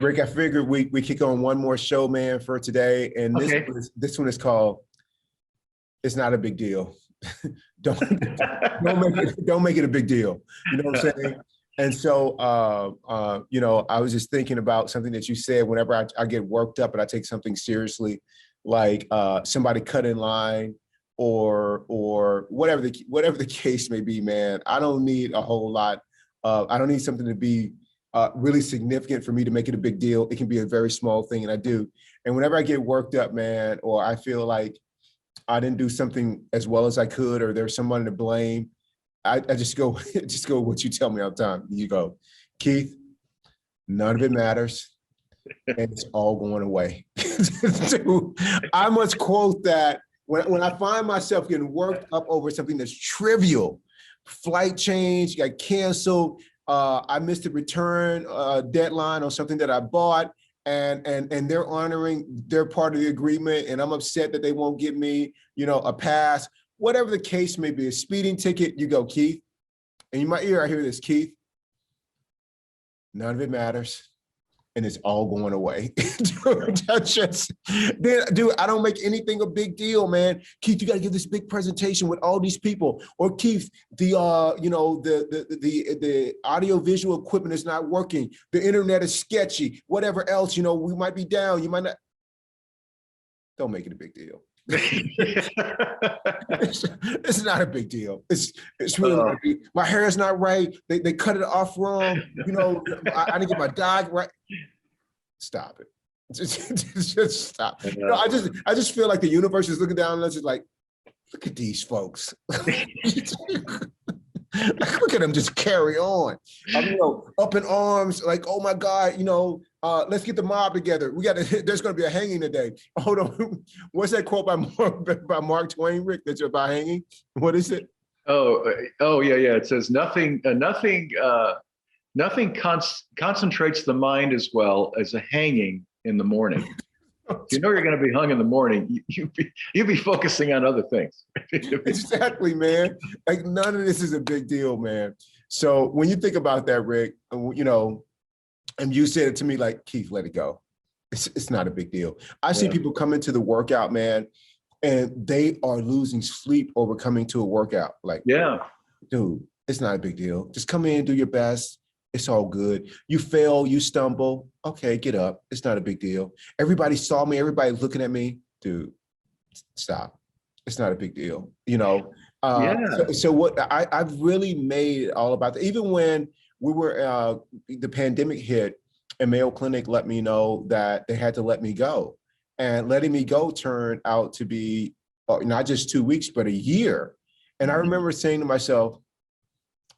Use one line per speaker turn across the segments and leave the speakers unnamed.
Rick, I figured we kick on one more show, man, for today, and
Okay.
this one is called "It's Not a Big Deal." don't don't make it a big deal. You know what I'm saying? And so, I was just thinking about something that you said. Whenever I get worked up and I take something seriously, like somebody cut in line, or whatever the case may be, man. I don't need a whole lot. I don't need something to be really significant for me to make it a big deal. It can be a very small thing, and I do. And whenever I get worked up, man, or I feel like I didn't do something as well as I could, or there's someone to blame, I just go, just go what you tell me all the time. You go, Keith, none of it matters, and it's all going away. Dude, I must quote that when I find myself getting worked up over something that's trivial. Flight change got canceled. I missed a return deadline on something that I bought, and they're honoring their part of the agreement, and I'm upset that they won't give me, a pass. Whatever the case may be, a speeding ticket, you go, Keith, and in my ear I hear this, Keith, none of it matters, and it's all going away. Dude, I don't make anything a big deal, man. Keith, you got to give this big presentation with all these people. Or Keith, the audio visual equipment is not working. The internet is sketchy. Whatever else, we might be down. You might not. Don't make it a big deal. It's not a big deal. It's really not a big, my hair is not right. They cut it off wrong. I didn't get my dog right. Stop it. Just stop. I just feel like the universe is looking down and it's just like, look at these folks. Look at them just carry on. Up in arms, like, oh my God, let's get the mob together. There's gonna be a hanging today. Hold on. What's that quote by Mark Twain, Rick, that's about hanging? What is it?
Oh, yeah. It says nothing concentrates the mind as well as a hanging in the morning. If you know you're going to be hung in the morning, you be focusing on other things.
Exactly, man. Like none of this is a big deal, man. So when you think about that, Rick, and you said it to me like, Keith, let it go. It's not a big deal. I see people come into the workout, man, and they are losing sleep over coming to a workout. Like, dude, it's not a big deal. Just come in, do your best. It's all good. You fail, you stumble. Okay, get up. It's not a big deal. Everybody saw me. Everybody's looking at me. Dude, stop. It's not a big deal. So what I've really made all about that. Even when we were, the pandemic hit and Mayo Clinic let me know that they had to let me go. And letting me go turned out to be not just 2 weeks, but a year. And I remember saying to myself,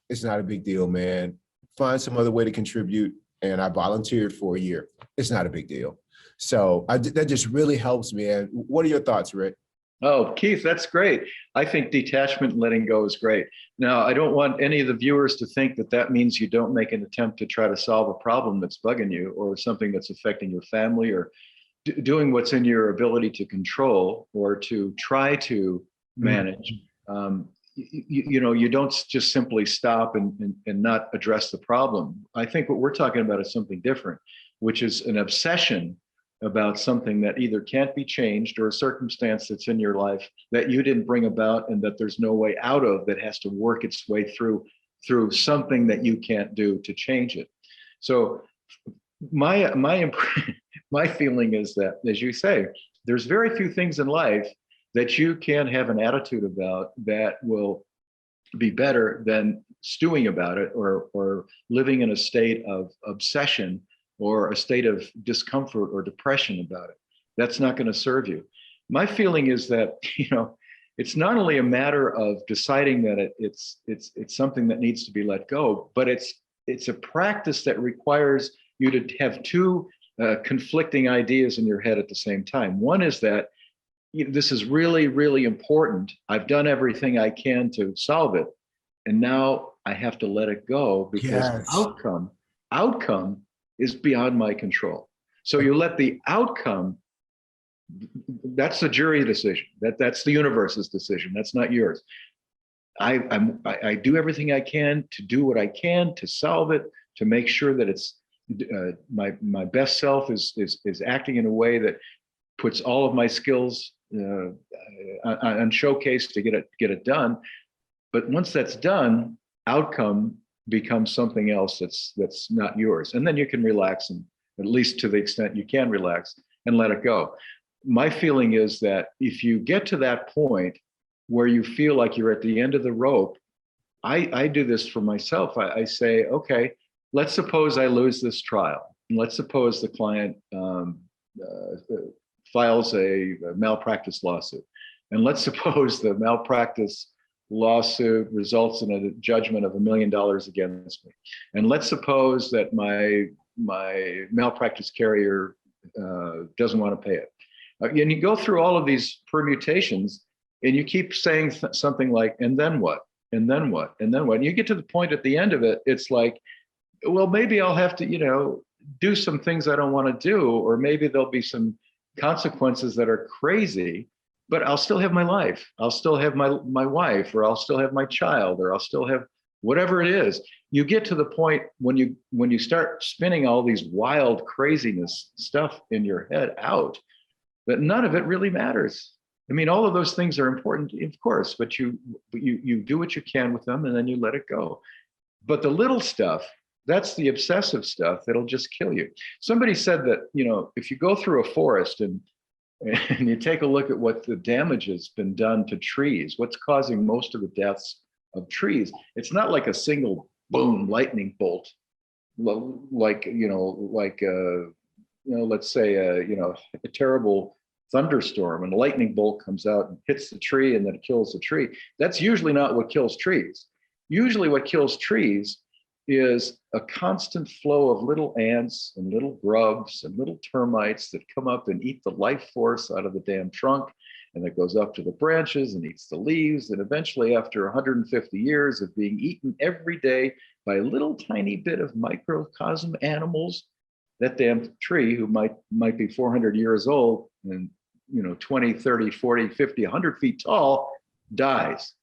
it's not a big deal, man. Find some other way to contribute. And I volunteered for a year. It's not a big deal. So that just really helps me. And what are your thoughts, Rick?
Oh, Keith, that's great. I think detachment and letting go is great. Now, I don't want any of the viewers to think that means you don't make an attempt to try to solve a problem that's bugging you or something that's affecting your family or doing what's in your ability to control or to try to manage. You don't just simply stop and not address the problem. I think what we're talking about is something different, which is an obsession about something that either can't be changed or a circumstance that's in your life that you didn't bring about and that there's no way out of, that has to work its way through something that you can't do to change it. So my feeling is that, as you say, there's very few things in life that you can have an attitude about that will be better than stewing about it or living in a state of obsession or a state of discomfort or depression about it. That's not going to serve you. My feeling is that, it's not only a matter of deciding that it's something that needs to be let go, but it's a practice that requires you to have two conflicting ideas in your head at the same time. One is that this is really, really important. I've done everything I can to solve it. And now I have to let it go because outcome is beyond my control. So you let the outcome, that's the jury decision. That's the universe's decision. That's not yours. I do everything I can to do what I can to solve it, to make sure that it's My best self is acting in a way that puts all of my skills on showcase to get it done. But once that's done, outcome becomes something else that's not yours, and then you can relax, and at least to the extent you can relax and let it go. My feeling is that if you get to that point where you feel like you're at the end of the rope, I do this for myself. I say, okay, let's suppose I lose this trial. And let's suppose the client files a malpractice lawsuit. And let's suppose the malpractice lawsuit results in a judgment of $1 million against me. And let's suppose that my malpractice carrier doesn't want to pay it. And you go through all of these permutations and you keep saying something like, and then what? And then what? And then what? And you get to the point at the end of it, it's like, well, maybe I'll have to, do some things I don't want to do, or maybe there'll be some consequences that are crazy, but I'll still have my life. I'll still have my wife, or I'll still have my child, or I'll still have whatever it is. You get to the point when you start spinning all these wild craziness stuff in your head out, that none of it really matters. I mean, all of those things are important, of course, but you do what you can with them, and then you let it go. But the little stuff, that's the obsessive stuff that'll just kill you. Somebody said that, if you go through a forest and you take a look at what the damage has been done to trees, what's causing most of the deaths of trees, it's not like a single boom lightning bolt, like let's say a terrible thunderstorm and a lightning bolt comes out and hits the tree and then it kills the tree. That's usually not what kills trees. Usually what kills trees is a constant flow of little ants and little grubs and little termites that come up and eat the life force out of the damn trunk, and that goes up to the branches and eats the leaves. And eventually, after 150 years of being eaten every day by a little tiny bit of microcosm animals, that damn tree, who might be 400 years old and 20, 30, 40, 50, 100 feet tall, dies.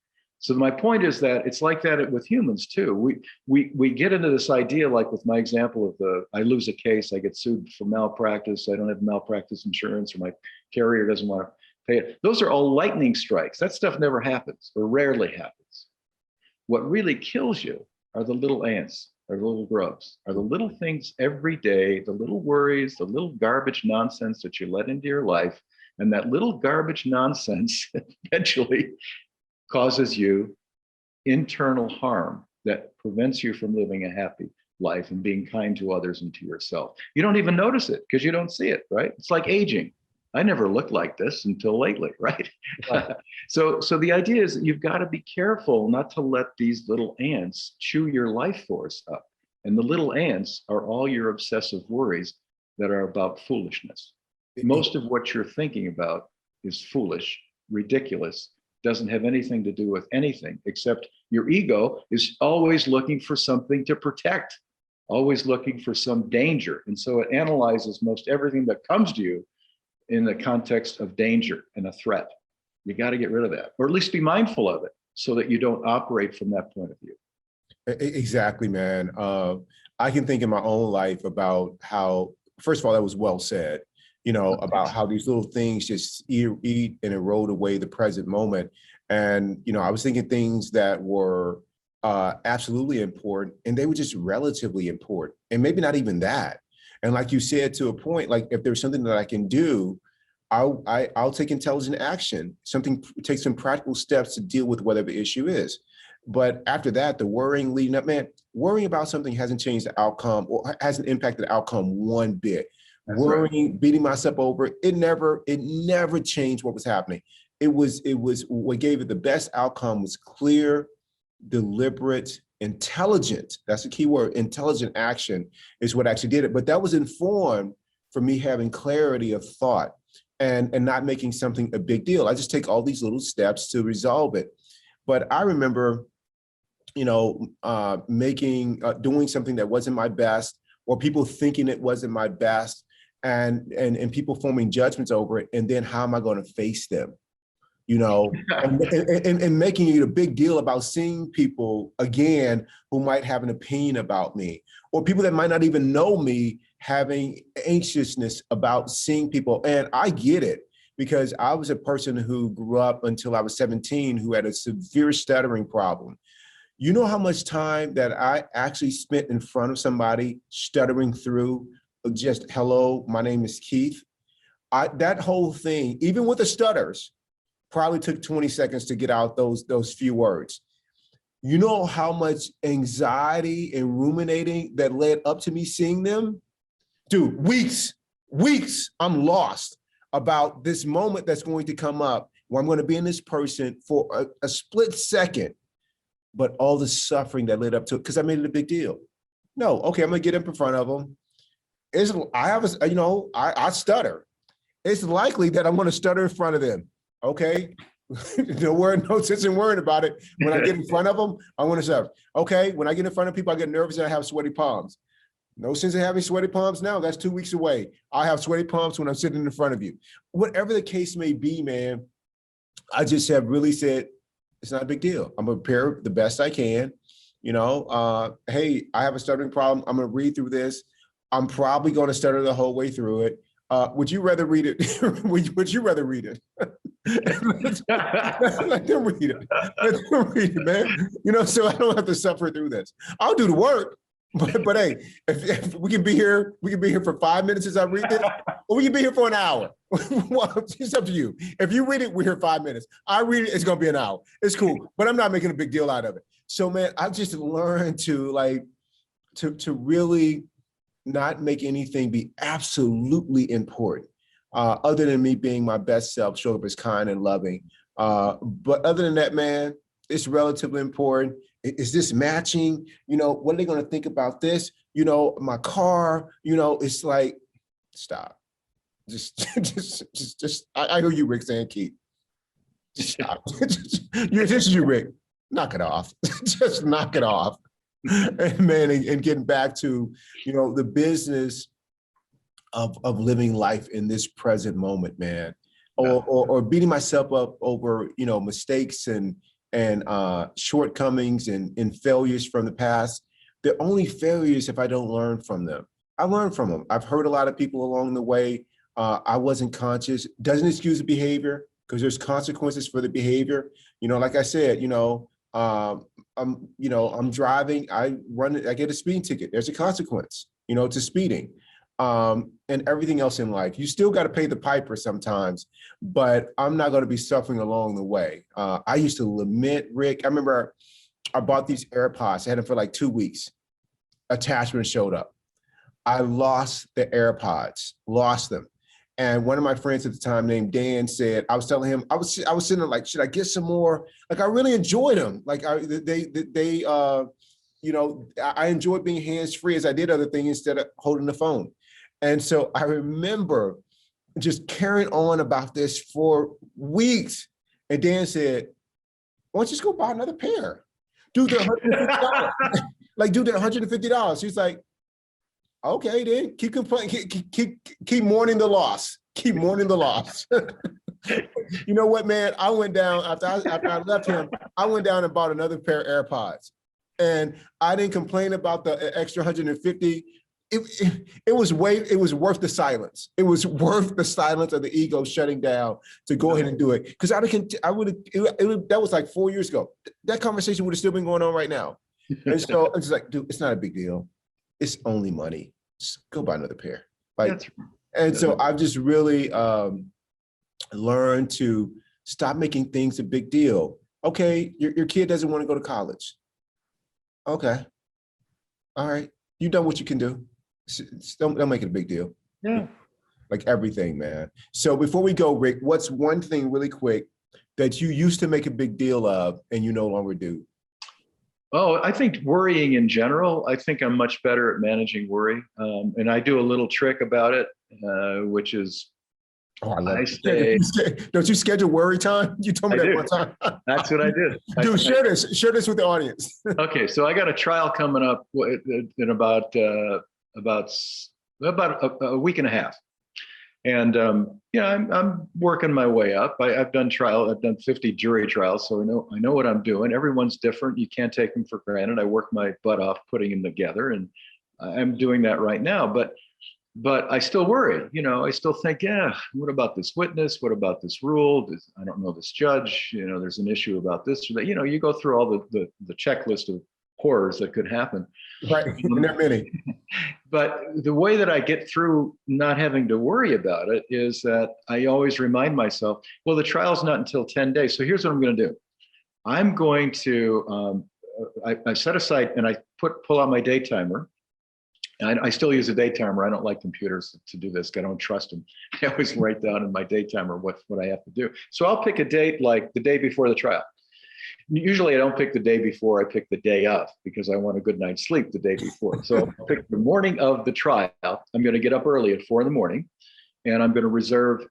So my point is that it's like that with humans too. We get into this idea, like with my example of I lose a case, I get sued for malpractice, I don't have malpractice insurance, or my carrier doesn't want to pay it. Those are all lightning strikes. That stuff never happens, or rarely happens. What really kills you are the little ants, are the little grubs, are the little things every day, the little worries, the little garbage nonsense that you let into your life. And that little garbage nonsense eventually causes you internal harm that prevents you from living a happy life and being kind to others and to yourself. You don't even notice it because you don't see it, right? It's like aging. I never looked like this until lately, right? So the idea is that you've got to be careful not to let these little ants chew your life force up. And the little ants are all your obsessive worries that are about foolishness. Most of what you're thinking about is foolish, ridiculous, doesn't have anything to do with anything, except your ego is always looking for something to protect, always looking for some danger. And so it analyzes most everything that comes to you in the context of danger and a threat. You got to get rid of that, or at least be mindful of it so that you don't operate from that point of view.
Exactly, man. I can think in my own life about how, first of all, that was well said, about how these little things just eat and erode away the present moment. And, I was thinking things that were absolutely important, and they were just relatively important, and maybe not even that. And like you said, to a point, like if there's something that I can do, I'll take intelligent action, take some practical steps to deal with whatever the issue is. But after that, the worrying leading up, man, worrying about something hasn't changed the outcome or hasn't impacted the outcome one bit. That's worrying, right. Beating myself over, it never changed what was happening. It was what gave it the best outcome was clear, deliberate, intelligent. That's the key word. Intelligent action is what actually did it. But that was informed from me having clarity of thought and not making something a big deal. I just take all these little steps to resolve it. But I remember, doing something that wasn't my best, or people thinking it wasn't my best, and people forming judgments over it. And then how am I going to face them? you know, and making it a big deal about seeing people again who might have an opinion about me, or people that might not even know me having anxiousness about seeing people. And I get it, because I was a person who grew up until I was 17 who had a severe stuttering problem. You know how much time that I actually spent in front of somebody stuttering through just, hello, my name is Keith. That whole thing, even with the stutters, probably took 20 seconds to get out those few words. You know how much anxiety and ruminating that led up to me seeing them? Dude, weeks, I'm lost about this moment that's going to come up where I'm going to be in this person for a split second, but all the suffering that led up to it, because I made it a big deal. No, okay, I'm gonna get up in front of them. I stutter. It's likely that I'm gonna stutter in front of them, okay? No sense in worrying about it. When I get in front of them, I want to stutter. Okay, when I get in front of people, I get nervous and I have sweaty palms. No sense in having sweaty palms now. That's 2 weeks away. I have sweaty palms when I'm sitting in front of you. Whatever the case may be, man, I just have really said, it's not a big deal. I'm gonna prepare the best I can. Hey, I have a stuttering problem. I'm gonna read through this. I'm probably gonna stutter the whole way through it. Would you rather read it? would you rather read it? Let them read it. Let them read it, man. So I don't have to suffer through this. I'll do the work. But hey, if we can be here for 5 minutes as I read this, or we can be here for an hour. Well, it's up to you. If you read it, we're here 5 minutes. I read it, it's gonna be an hour. It's cool, but I'm not making a big deal out of it. So man, I've just learned to really not make anything be absolutely important, other than me being my best self, show up as kind and loving. But other than that, man, it's relatively important. Is this matching? What are they going to think about this? My car, it's like, stop. Just, I hear you, Rick, saying, Keith, just stop. This is you, Rick. Knock it off. Just knock it off. And man, and getting back to, the business of living life in this present moment, man, or beating myself up over, mistakes and shortcomings and failures from the past. They're only failures if I don't learn from them. I learned from them. I've hurt a lot of people along the way. I wasn't conscious. Doesn't excuse the behavior, because there's consequences for the behavior. Like I said, I'm driving, I get a speeding ticket. There's a consequence, to speeding. And everything else in life. You still got to pay the piper sometimes, but I'm not going to be suffering along the way. I used to lament, Rick. I remember I bought these AirPods. I had them for like 2 weeks. Attachment showed up. I lost the AirPods, lost them. And one of my friends at the time named Dan said, I was telling him, I was sitting there like, should I get some more? Like, I really enjoyed them. Like I enjoyed being hands-free as I did other things instead of holding the phone. And so I remember just carrying on about this for weeks. And Dan said, why don't you just go buy another pair? Dude, they're $150. Like, dude, they're $150. He's like, okay, then keep complaining, keep mourning the loss. Keep mourning the loss. You know what, man? I went down after I left him. I went down and bought another pair of AirPods, and I didn't complain about the extra 150. It was worth the silence. It was worth the silence of the ego shutting down to go ahead and do it. Because that was like 4 years ago. That conversation would have still been going on right now. And so it's like, dude, it's not a big deal. It's only money. Just go buy another pair. So I've just really learned to stop making things a big deal. Okay, your kid doesn't want to go to college. Okay, all right, you've done what you can do. Don't make it a big deal.
Yeah,
like everything, man. So before we go, Rick, what's one thing really quick that you used to make a big deal of and you no longer do?
Oh, I think worrying in general, I think I'm much better at managing worry. And I do a little trick about it, which is, I say,
don't you schedule worry time? You told me that one time.
That's what I did.
Dude, share this with the audience.
Okay, so I got a trial coming up in about a week and a half. And yeah, I'm working my way up. I've done 50 jury trials, so I know what I'm doing. Everyone's different. You can't take them for granted. I work my butt off putting them together, and I'm doing that right now. But I still worry. I still think, yeah, what about this witness? What about this rule? I don't know this judge. There's an issue about this or that. You go through all the checklist of horrors that could happen.
Right, and there are many.
But the way that I get through not having to worry about it is that I always remind myself, well, the trial's not until 10 days. So here's what I'm going to do. I'm going to, I set aside and I pull out my day timer. And I still use a day timer. I don't like computers to do this. I don't trust them. I always write down in my day timer what I have to do. So I'll pick a date like the day before the trial. Usually I don't pick the day before, I pick the day of, because I want a good night's sleep the day before. So I'll pick the morning of the trial. I'm going to get up early at 4 a.m. and I'm going to reserve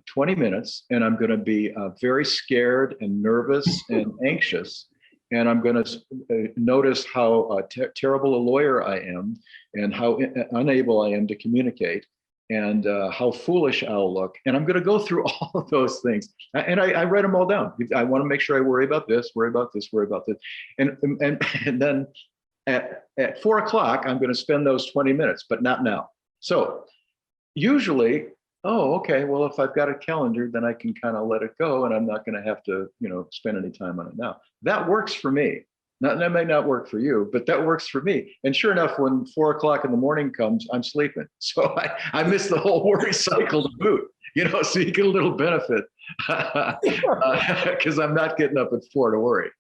20 minutes, and I'm going to be very scared and nervous and anxious. And I'm going to notice how terrible a lawyer I am, and how unable I am to communicate, and how foolish I'll look. And I'm going to go through all of those things. And I write them all down. I want to make sure I worry about this, worry about this, worry about this. And then at 4 o'clock, I'm going to spend those 20 minutes, but not now. So usually, oh, okay, well, if I've got a calendar, then I can kind of let it go, and I'm not going to have to, spend any time on it now. That works for me. That may not work for you, but that works for me. And sure enough, when 4 o'clock in the morning comes, I'm sleeping. So I miss the whole worry cycle to boot, so you get a little benefit because I'm not getting up at 4 to worry.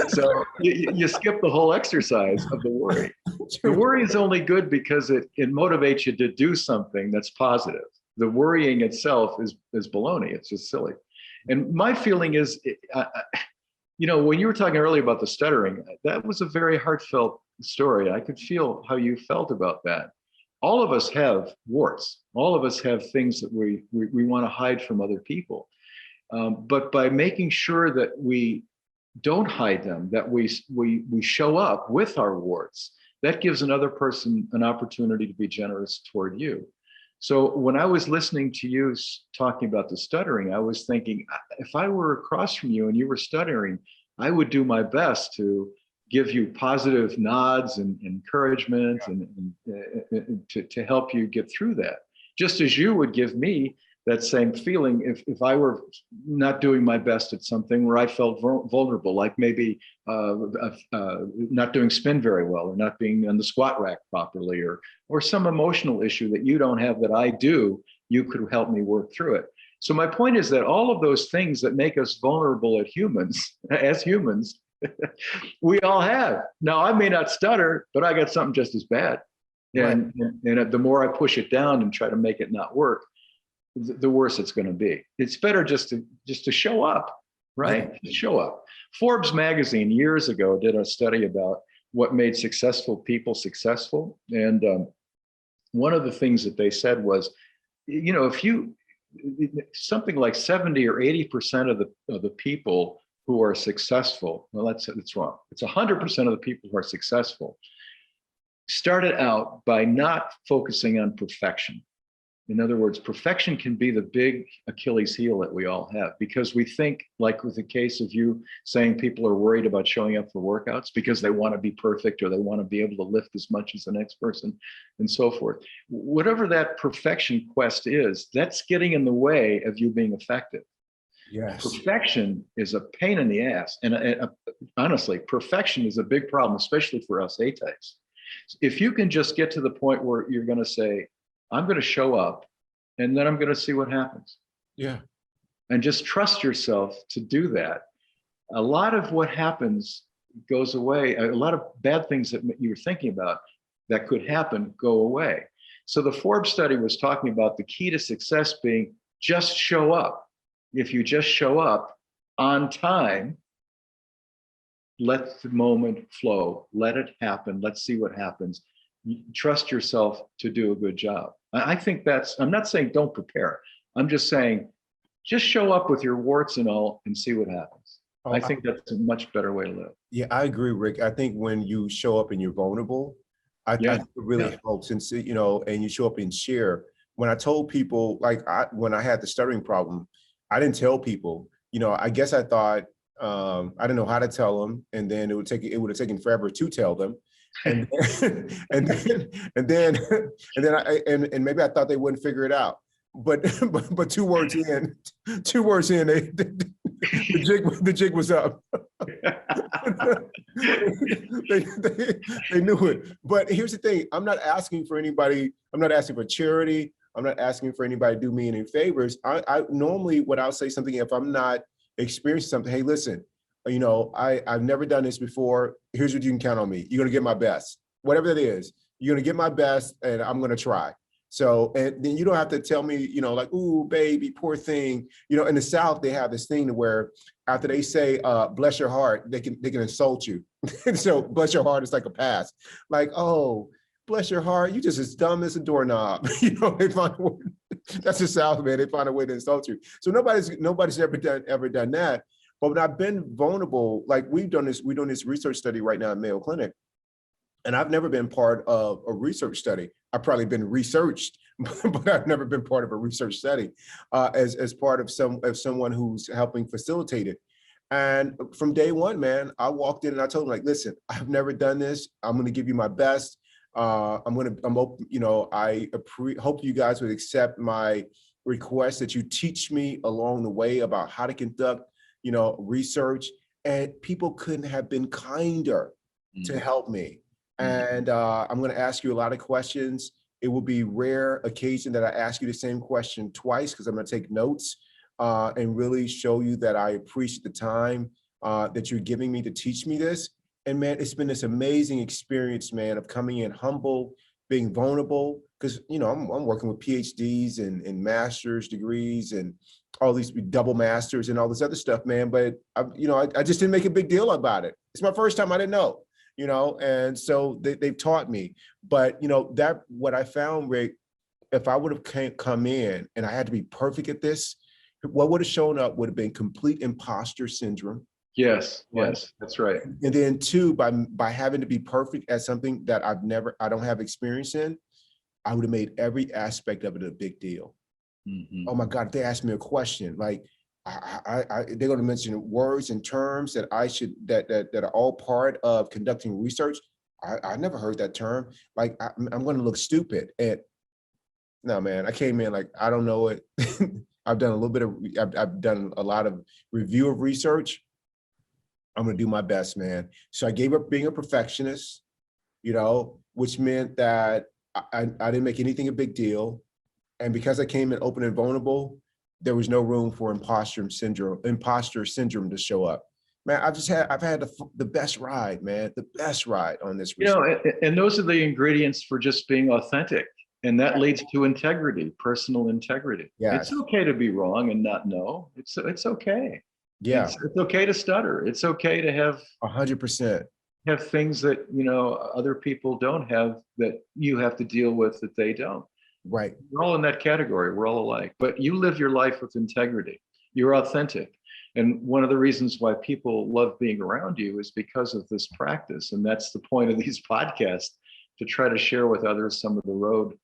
So you skip the whole exercise of the worry. The worry is only good because it motivates you to do something that's positive. The worrying itself is baloney. It's just silly. And my feeling is, when you were talking earlier about the stuttering, that was a very heartfelt story. I could feel how you felt about that. All of us have warts. All of us have things that we want to hide from other people. But by making sure that we don't hide them, that we show up with our warts, that gives another person an opportunity to be generous toward you. So when I was listening to you talking about the stuttering, I was thinking, if I were across from you and you were stuttering, I would do my best to give you positive nods and encouragement and to help you get through that. Just as you would give me that same feeling if I were not doing my best at something where I felt vulnerable, like maybe not doing spin very well, or not being on the squat rack properly, or some emotional issue that you don't have that I do, you could help me work through it. So my point is that all of those things that make us vulnerable as humans, we all have. Now, I may not stutter, but I got something just as bad. And the more I push it down and try to make it not work, the worse it's going to be. It's better just to show up, right? Yeah. Show up. Forbes magazine years ago did a study about what made successful people successful. And one of the things that they said was, if you, something like 70 or 80% of the people who are successful, well, that's wrong. It's 100% of the people who are successful started out by not focusing on perfection. In other words, perfection can be the big Achilles heel that we all have, because we think, like with the case of you saying people are worried about showing up for workouts because they want to be perfect, or they want to be able to lift as much as the next person, and so forth. Whatever that perfection quest is, that's getting in the way of you being effective.
Yes.
Perfection is a pain in the ass. And honestly, perfection is a big problem, especially for us A-types. If you can just get to the point where you're going to say, I'm going to show up, and then I'm going to see what happens.
Yeah.
And just trust yourself to do that. A lot of what happens goes away. A lot of bad things that you were thinking about that could happen go away. So the Forbes study was talking about the key to success being just show up. If you just show up on time, let the moment flow, let it happen. Let's see what happens. Trust yourself to do a good job. I think I'm not saying don't prepare. I'm just saying, just show up with your warts and all and see what happens. I think that's a much better way to live.
Yeah, I agree, Rick. I think when you show up and you're vulnerable, I think it really helps. And, and you show up and share. when I told people, like when I had the stuttering problem, I didn't tell people, I guess I thought, I didn't know how to tell them. And then it would have taken forever to tell them. And and then and then and maybe I thought they wouldn't figure it out. But but 2 words in, the jig was up. they knew it. But here's the thing: I'm not asking for anybody. I'm not asking for charity. I'm not asking for anybody to do me any favors. I normally, what I'll say something if I'm not experiencing something. Hey, listen, I've never done this before. Here's what you can count on me. You're gonna get my best, whatever that is. You're gonna get my best, and I'm gonna try. So, and then you don't have to tell me, like, ooh, baby, poor thing. In the South, they have this thing where after they say, bless your heart, they can insult you. So bless your heart is like a pass. Like, oh, bless your heart, you just as dumb as a doorknob. They find a way, that's the South, man. They find a way to insult you. So nobody's ever done that. But when I've been vulnerable, like we're doing this research study right now at Mayo Clinic. And I've never been part of a research study. I've probably been researched, but I've never been part of a research study as part of someone who's helping facilitate it. And from day one, man, I walked in and I told them, like, listen, I've never done this. I'm going to give you my best. I hope you guys would accept my request that you teach me along the way about how to conduct, research. And people couldn't have been kinder to help me. And I'm going to ask you a lot of questions. It will be rare occasion that I ask you the same question twice, because I'm going to take notes and really show you that I appreciate the time that you're giving me to teach me this. And man, it's been this amazing experience, man, of coming in humble, being vulnerable, because I'm working with PhDs and master's degrees and all these double masters and all this other stuff, man. But I just didn't make a big deal about it. It's my first time. I didn't know. And so they've taught me. But, that what I found, Rick, if I would have come in and I had to be perfect at this, what would have shown up would have been complete imposter syndrome.
Yes, yes, that's right.
And then two, by having to be perfect at something that I don't have experience in, I would have made every aspect of it a big deal. Mm-hmm. Oh my God, if they asked me a question, like, they're going to mention words and terms that that are all part of conducting research. I never heard that term. Like I'm going to look stupid. And no, man, I came in like I don't know it. I've done a little bit of. I've done a lot of review of research. I'm going to do my best, man. So I gave up being a perfectionist, which meant that I didn't make anything a big deal, and because I came in open and vulnerable, there was no room for imposter syndrome to show up. Man, I've had the best ride, man, the best ride on this.
And those are the ingredients for just being authentic. And that leads to integrity, personal integrity. Yes. It's okay to be wrong and not know. It's okay. Yeah. It's okay to stutter. It's okay to have
100%
have things that, other people don't have that you have to deal with that they don't.
Right.
We're all in that category. We're all alike, but you live your life with integrity. You're authentic. And one of the reasons why people love being around you is because of this practice. And that's the point of these podcasts, to try to share with others some of the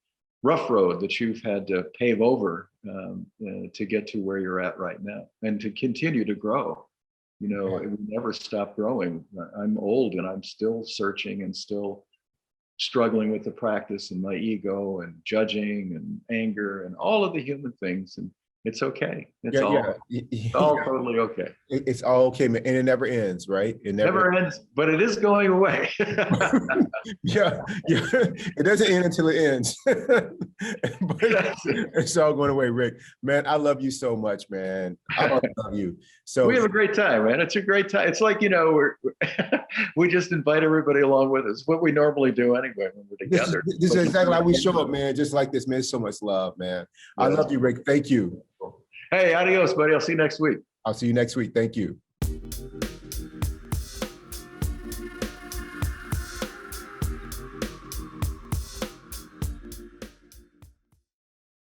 rough road that you've had to pave over to get to where you're at right now and to continue to grow. We never stop growing. I'm old and I'm still searching and still struggling with the practice and my ego and judging and anger and all of the human things. And it's okay. It's all totally okay.
It's all okay, man. And it never ends, right? It
never ends, but it is going away.
yeah. It doesn't end until it ends. But it's all going away, Rick. Man, I love you so much, man. I love you. So
we have a great time, man. It's a great time. It's like, we just invite everybody along with us. What we normally do anyway when we're together.
This is exactly how we show up, man. Just like this, man. So much love, man. Yeah. I love you, Rick. Thank you.
Hey, adios, buddy. I'll see you next week.
I'll see you next week. Thank you.